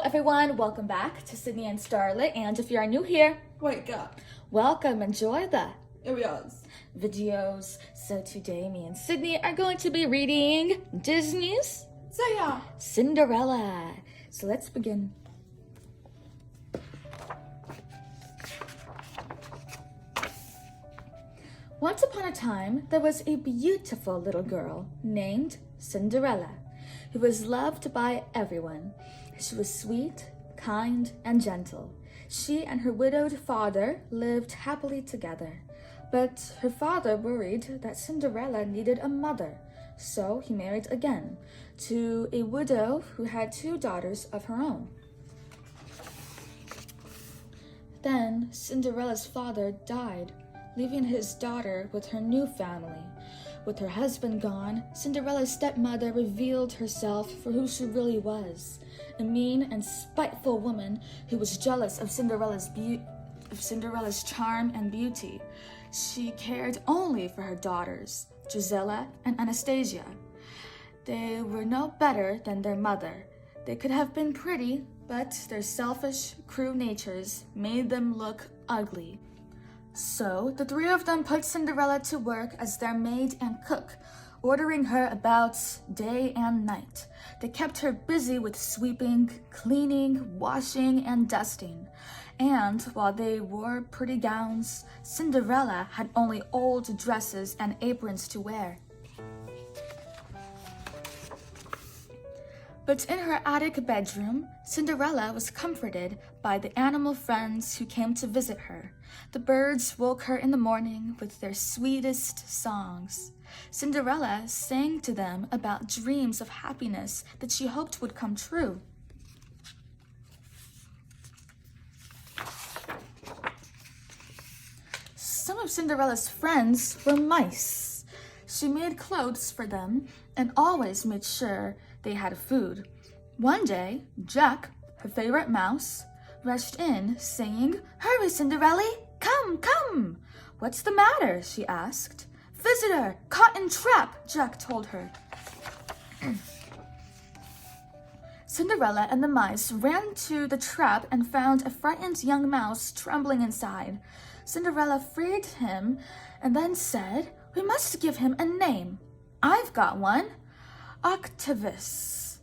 everyone, welcome back to Sydney and Starlet, and if you are new here, wake up. Welcome, enjoy the videos. So today me and Sydney are going to be reading Disney's Cinderella. So let's begin. Once upon a time, there was a beautiful little girl named Cinderella, who was loved by everyone. She was sweet, kind, and gentle. She and her widowed father lived happily together. But her father worried that Cinderella needed a mother, so he married again to a widow who had 2 daughters of her own. Then Cinderella's father died, leaving his daughter with her new family. With her husband gone, Cinderella's stepmother revealed herself for who she really was, a mean and spiteful woman who was jealous of Cinderella's charm and beauty. She cared only for her daughters, Gisela and Anastasia. They were no better than their mother. They could have been pretty, but their selfish, cruel natures made them look ugly. So the 3 of them put Cinderella to work as their maid and cook, ordering her about day and night. They kept her busy with sweeping, cleaning, washing, and dusting. And while they wore pretty gowns, Cinderella had only old dresses and aprons to wear. But in her attic bedroom, Cinderella was comforted by the animal friends who came to visit her. The birds woke her in the morning with their sweetest songs. Cinderella sang to them about dreams of happiness that she hoped would come true. Some of Cinderella's friends were mice. She made clothes for them and always made sure they had food. One day, Jack, her favorite mouse, rushed in, saying, "Hurry, Cinderella! Come, come!" "What's the matter?" she asked. "Visitor, caught in trap," Jack told her. Cinderella and the mice ran to the trap and found a frightened young mouse trembling inside. Cinderella freed him and then said, "We must give him a name. I've got one. Octavius.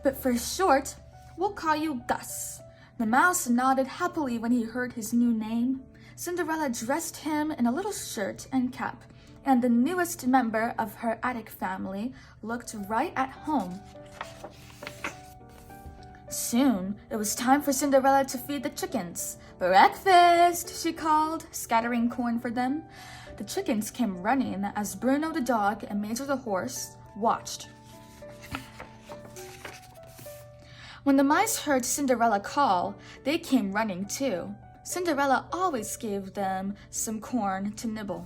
But for short, we'll call you Gus." The mouse nodded happily when he heard his new name. Cinderella dressed him in a little shirt and cap, and the newest member of her attic family looked right at home. Soon, it was time for Cinderella to feed the chickens. "Breakfast," she called, scattering corn for them. The chickens came running as Bruno the dog and Major the horse watched. When the mice heard Cinderella call, they came running too. Cinderella always gave them some corn to nibble.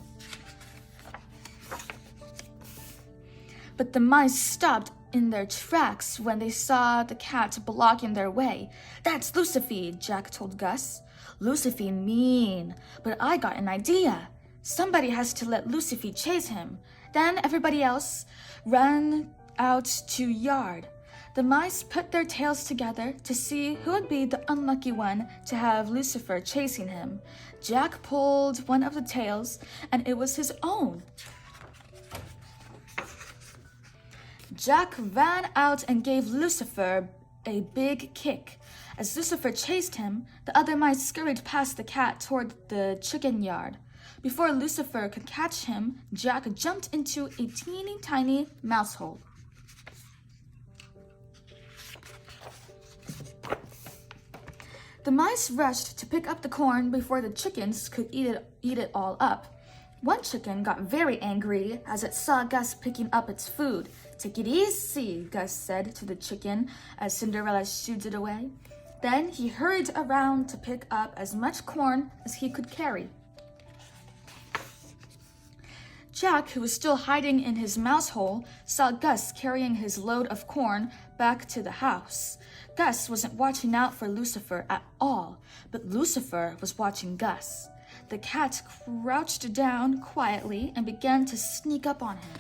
But the mice stopped in their tracks when they saw the cat blocking their way. "That's Lucifer," Jack told Gus. "Lucifer mean, but I got an idea. Somebody has to let Lucifer chase him." Then everybody else ran out to yard. The mice put their tails together to see who would be the unlucky one to have Lucifer chasing him. Jack pulled one of the tails, and it was his own. Jack ran out and gave Lucifer a big kick. As Lucifer chased him, the other mice scurried past the cat toward the chicken yard. Before Lucifer could catch him, Jack jumped into a teeny tiny mouse hole. The mice rushed to pick up the corn before the chickens could eat it all up. One chicken got very angry as it saw Gus picking up its food. "Take it easy," Gus said to the chicken as Cinderella shooed it away. Then he hurried around to pick up as much corn as he could carry. Jack, who was still hiding in his mouse hole, saw Gus carrying his load of corn back to the house. Gus wasn't watching out for Lucifer at all, but Lucifer was watching Gus. The cat crouched down quietly and began to sneak up on him.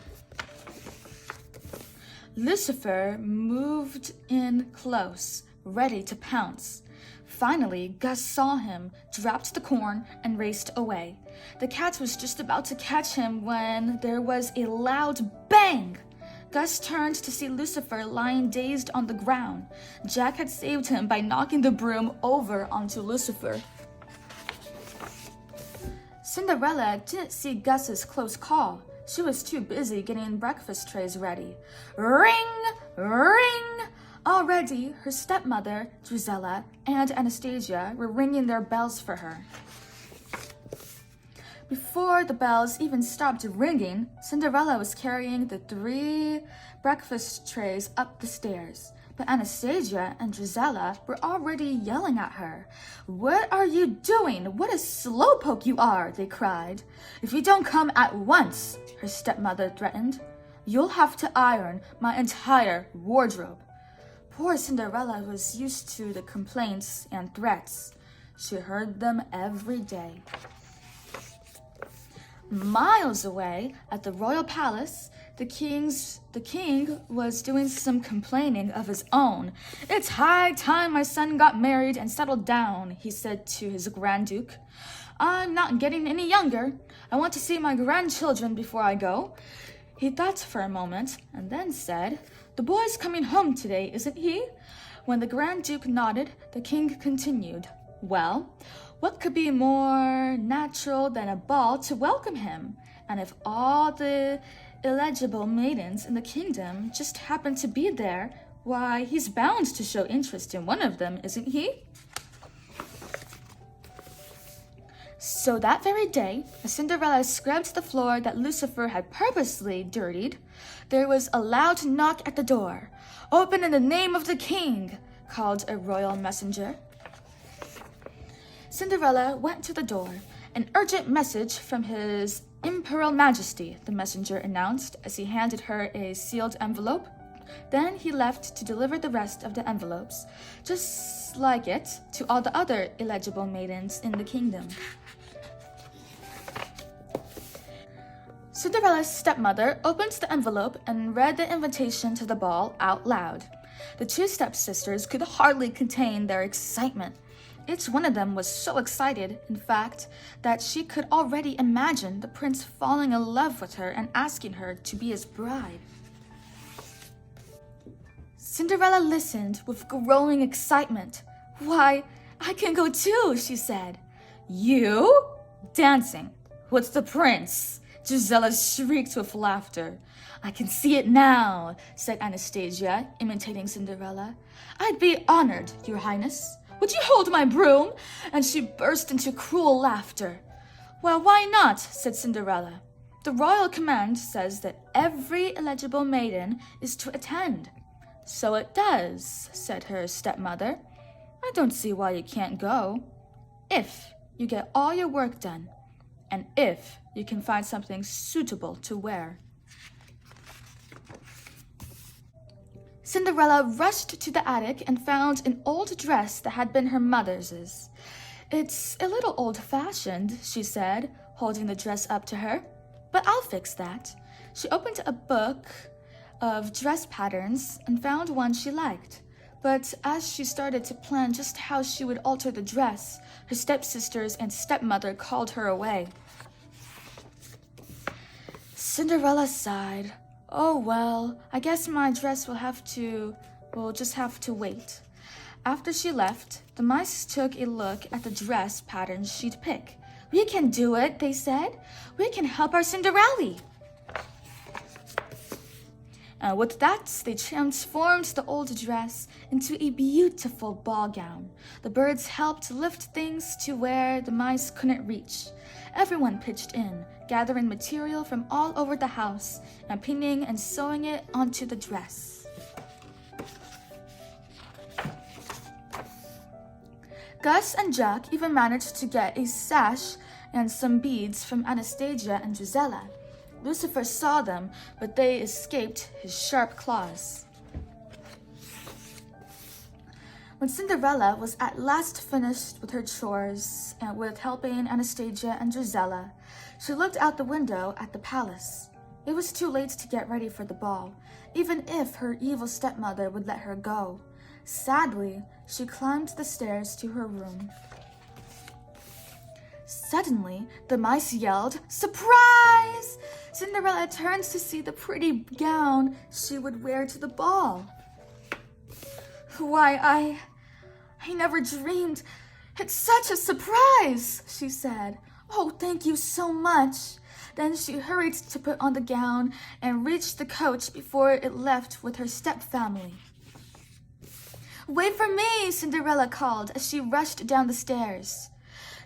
Lucifer moved in close, ready to pounce. Finally, Gus saw him, dropped the corn, and raced away. The cat was just about to catch him when there was a loud bang. Gus turned to see Lucifer lying dazed on the ground. Jack had saved him by knocking the broom over onto Lucifer. Cinderella didn't see Gus's close call. She was too busy getting breakfast trays ready. Ring! Ring! Already, her stepmother, Drizella, and Anastasia were ringing their bells for her. Before the bells even stopped ringing, Cinderella was carrying the 3 breakfast trays up the stairs. But Anastasia and Drizella were already yelling at her. "What are you doing? What a slowpoke you are!" they cried. "If you don't come at once," her stepmother threatened, "you'll have to iron my entire wardrobe." Poor Cinderella was used to the complaints and threats. She heard them every day. Miles away at the royal palace, the king was doing some complaining of his own. "It's high time my son got married and settled down," he said to his Grand Duke. "I'm not getting any younger. I want to see my grandchildren before I go." He thought for a moment and then said, "The boy's coming home today, isn't he?" When the Grand Duke nodded, the king continued, "Well, what could be more natural than a ball to welcome him? And if all the eligible maidens in the kingdom just happen to be there, why, he's bound to show interest in one of them, isn't he?" So that very day, as Cinderella scrubbed the floor that Lucifer had purposely dirtied, there was a loud knock at the door. "Open in the name of the king," called a royal messenger. Cinderella went to the door. "An urgent message from His Imperial Majesty," the messenger announced as he handed her a sealed envelope. Then he left to deliver the rest of the envelopes, just like it, to all the other eligible maidens in the kingdom. Cinderella's stepmother opened the envelope and read the invitation to the ball out loud. The 2 stepsisters could hardly contain their excitement. Each one of them was so excited, in fact, that she could already imagine the prince falling in love with her and asking her to be his bride. Cinderella listened with growing excitement. "Why, I can go too," she said. "You? Dancing? With the prince?" Gisela shrieked with laughter. "I can see it now," said Anastasia, imitating Cinderella. "I'd be honored, Your Highness. Would you hold my broom?" And she burst into cruel laughter. "Well, why not?" said Cinderella. "The royal command says that every eligible maiden is to attend." "So it does," said her stepmother. "I don't see why you can't go. If you get all your work done, and if you can find something suitable to wear." Cinderella rushed to the attic and found an old dress that had been her mother's. "It's a little old-fashioned," she said, holding the dress up to her, "but I'll fix that." She opened a book of dress patterns and found one she liked. But as she started to plan just how she would alter the dress, her stepsisters and stepmother called her away. Cinderella sighed. "Oh well, I guess my dress will just have to wait." After she left, the mice took a look at the dress patterns she'd pick. "We can do it," they said. "We can help our Cinderella." And with that, they transformed the old dress into a beautiful ball gown. The birds helped lift things to where the mice couldn't reach. Everyone pitched in, gathering material from all over the house and pinning and sewing it onto the dress. Gus and Jack even managed to get a sash and some beads from Anastasia and Drizella. Lucifer saw them, but they escaped his sharp claws. When Cinderella was at last finished with her chores and with helping Anastasia and Drizella, she looked out the window at the palace. It was too late to get ready for the ball. even if her evil stepmother would let her go. Sadly, she climbed the stairs to her room. Suddenly, the mice yelled, "Surprise!" Cinderella turned to see the pretty gown she would wear to the ball. "Why, I never dreamed. It's such a surprise," she said. "Oh, thank you so much." Then she hurried to put on the gown and reached the coach before it left with her stepfamily. "Wait for me," Cinderella called as she rushed down the stairs.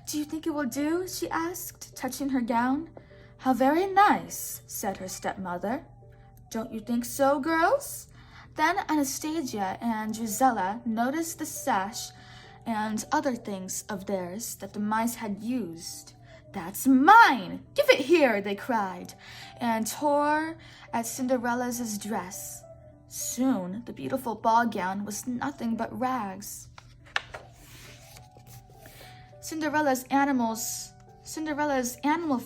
"Do you think it will do?" she asked, touching her gown. "How very nice," said her stepmother. "Don't you think so, girls?" Then Anastasia and Gisela noticed the sash and other things of theirs that the mice had used. "That's mine! Give it here!" they cried, and tore at Cinderella's dress. Soon, the beautiful ball gown was nothing but rags. Cinderella's animal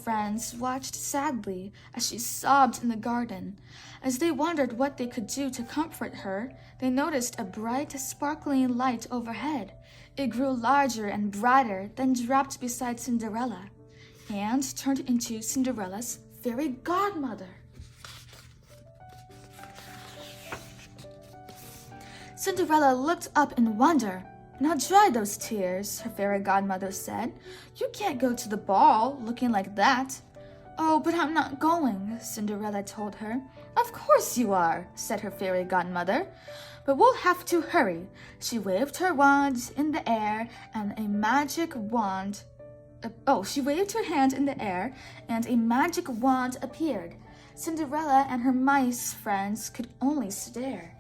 friends watched sadly as she sobbed in the garden. As they wondered what they could do to comfort her, they noticed a bright, sparkling light overhead. It grew larger and brighter, then dropped beside Cinderella and turned into Cinderella's fairy godmother. Cinderella looked up in wonder. "Now dry those tears," her fairy godmother said. "You can't go to the ball looking like that." "Oh, but I'm not going," Cinderella told her. "Of course you are," said her fairy godmother. "But we'll have to hurry." She waved her wand in the air and a magic wand she waved her hand in the air and a magic wand appeared. Cinderella and her mice friends could only stare.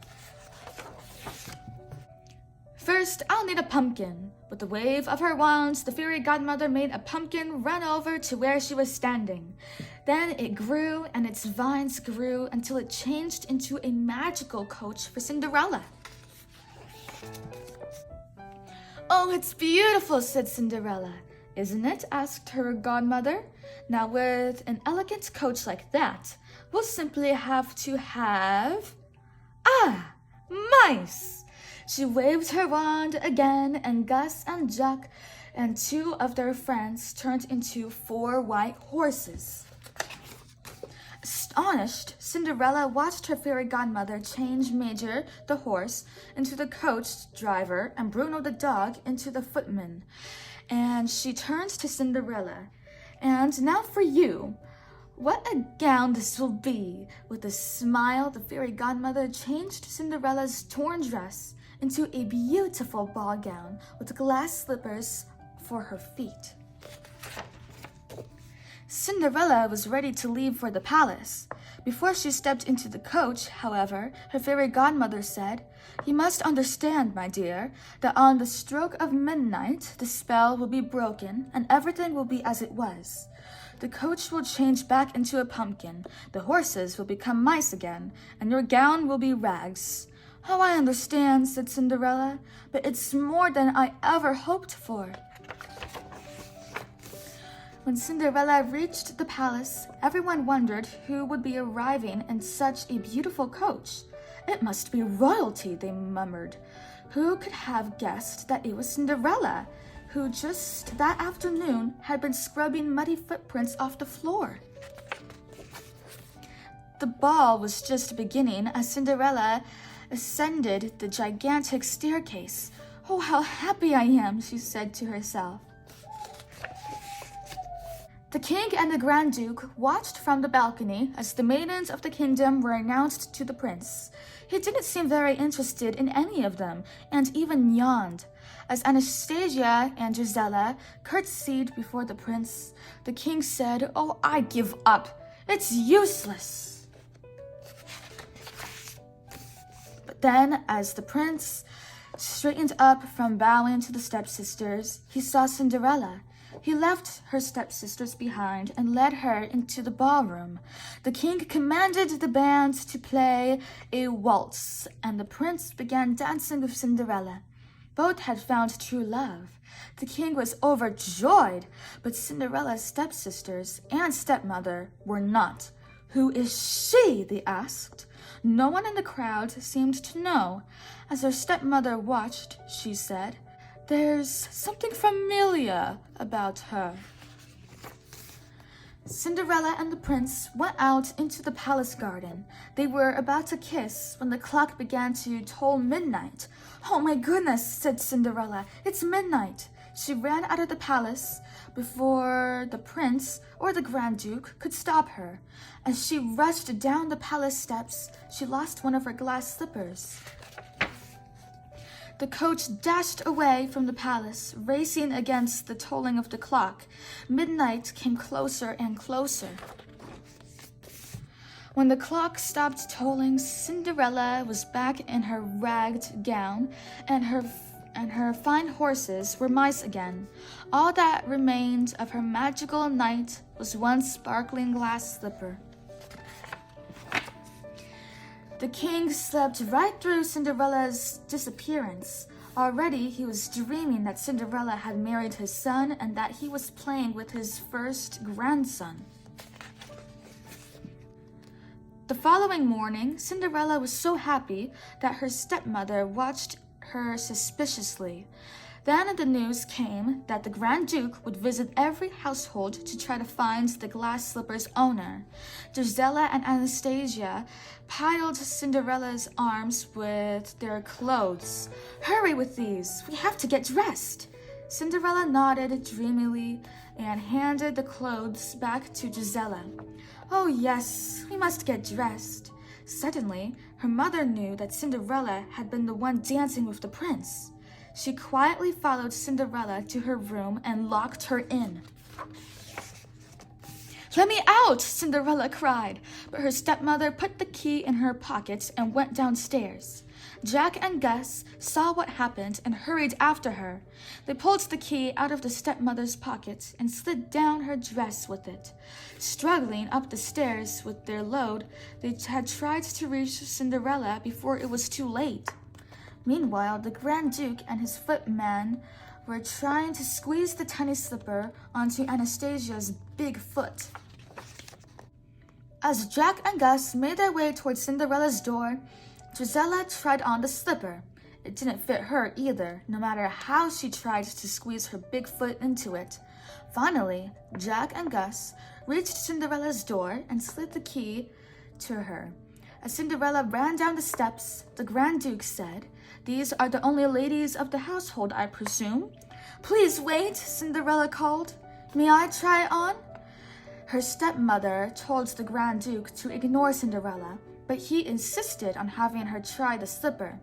"First, I'll need a pumpkin." With a wave of her wand, the fairy godmother made a pumpkin run over to where she was standing. Then it grew and its vines grew until it changed into a magical coach for Cinderella. "Oh, it's beautiful," said Cinderella. "Isn't it?" asked her godmother. "Now with an elegant coach like that, we'll simply have to have... mice!" She waved her wand again, and Gus and Jack and two of their friends turned into 4 white horses. Astonished, Cinderella watched her fairy godmother change Major, the horse, into the coach driver and Bruno the dog into the footman. And she turned to Cinderella. "And now for you. What a gown this will be!" With a smile, the fairy godmother changed Cinderella's torn dress into a beautiful ball gown with glass slippers for her feet. Cinderella was ready to leave for the palace. Before she stepped into the coach, however, her fairy godmother said, "You must understand, my dear, that on the stroke of midnight, the spell will be broken and everything will be as it was. The coach will change back into a pumpkin, the horses will become mice again, and your gown will be rags." "Oh, I understand," said Cinderella, "but it's more than I ever hoped for." When Cinderella reached the palace, everyone wondered who would be arriving in such a beautiful coach. "It must be royalty," they murmured. Who could have guessed that it was Cinderella, who just that afternoon had been scrubbing muddy footprints off the floor? The ball was just beginning as Cinderella ascended the gigantic staircase. "Oh, how happy I am," she said to herself. The king and the Grand Duke watched from the balcony as the maidens of the kingdom were announced to the prince. He didn't seem very interested in any of them, and even yawned. As Anastasia and Gisela curtsied before the prince, the king said, "Oh, I give up. It's useless." But then, as the prince straightened up from bowing to the stepsisters, he saw Cinderella. He left her stepsisters behind and led her into the ballroom. The king commanded the band to play a waltz, and the prince began dancing with Cinderella. Both had found true love. The king was overjoyed, but Cinderella's stepsisters and stepmother were not. "Who is she?" they asked. No one in the crowd seemed to know. As her stepmother watched, she said, "There's something familiar about her." Cinderella and the prince went out into the palace garden. They were about to kiss when the clock began to toll midnight. "Oh my goodness," said Cinderella, "it's midnight." She ran out of the palace before the prince or the Grand Duke could stop her. As she rushed down the palace steps, she lost one of her glass slippers. The coach dashed away from the palace, racing against the tolling of the clock. Midnight came closer and closer. When the clock stopped tolling, Cinderella was back in her ragged gown, and her fine horses were mice again. All that remained of her magical night was one sparkling glass slipper. The king slept right through Cinderella's disappearance. Already he was dreaming that Cinderella had married his son and that he was playing with his first grandson. The following morning, Cinderella was so happy that her stepmother watched her suspiciously. Then the news came that the Grand Duke would visit every household to try to find the glass slipper's owner. Gisela and Anastasia piled Cinderella's arms with their clothes. "Hurry with these! We have to get dressed!" Cinderella nodded dreamily and handed the clothes back to Gisela. "Oh yes, we must get dressed." Suddenly, her mother knew that Cinderella had been the one dancing with the prince. She quietly followed Cinderella to her room and locked her in. "Let me out!" Cinderella cried, but her stepmother put the key in her pocket and went downstairs. Jack and Gus saw what happened and hurried after her. They pulled the key out of the stepmother's pocket and slid down her dress with it. Struggling up the stairs with their load, they had tried to reach Cinderella before it was too late. Meanwhile, the Grand Duke and his footman were trying to squeeze the tiny slipper onto Anastasia's big foot. As Jack and Gus made their way towards Cinderella's door, Gisela tried on the slipper. It didn't fit her either, no matter how she tried to squeeze her big foot into it. Finally, Jack and Gus reached Cinderella's door and slid the key to her. As Cinderella ran down the steps, the Grand Duke said, "These are the only ladies of the household, I presume?" "Please wait," Cinderella called. "May I try on?" Her stepmother told the Grand Duke to ignore Cinderella, but he insisted on having her try the slipper.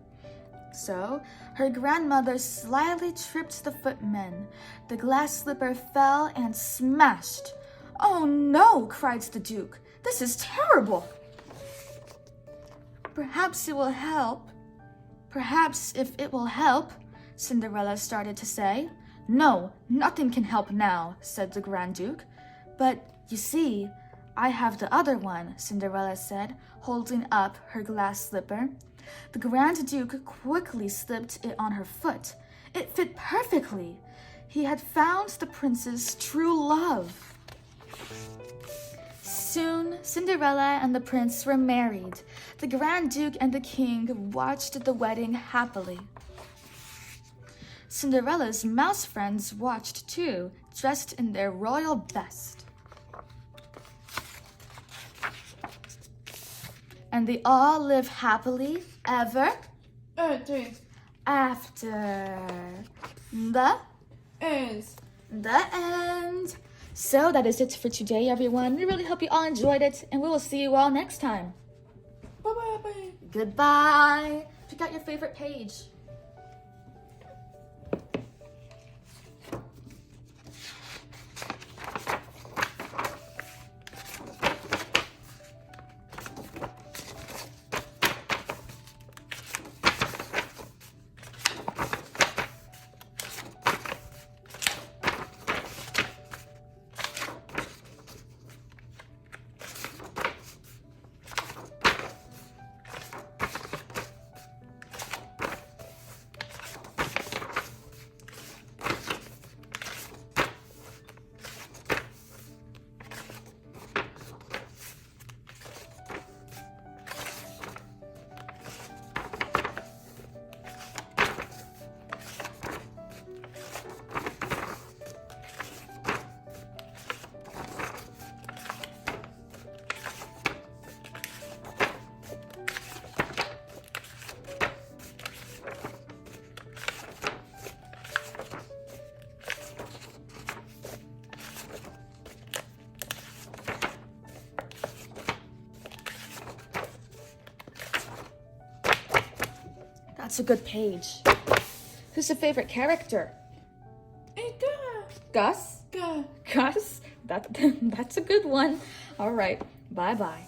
So, her grandmother slyly tripped the footman. The glass slipper fell and smashed. "Oh no!" cried the Duke. "This is terrible!" "Perhaps it will help. Perhaps if it will help," Cinderella started to say. "No, nothing can help now," said the Grand Duke. "But, you see, I have the other one," Cinderella said, holding up her glass slipper. The Grand Duke quickly slipped it on her foot. It fit perfectly. He had found the prince's true love. Soon, Cinderella and the prince were married. The Grand Duke and the king watched the wedding happily. Cinderella's mouse friends watched too, dressed in their royal best. And they all live happily ever after. The end. So that is it for today, everyone. We really hope you all enjoyed it, and we will see you all next time. Bye-bye. Goodbye. Pick out your favorite page. That's a good page. Who's your favorite character? Gus? Gus? That's a good one. All right. Bye-bye.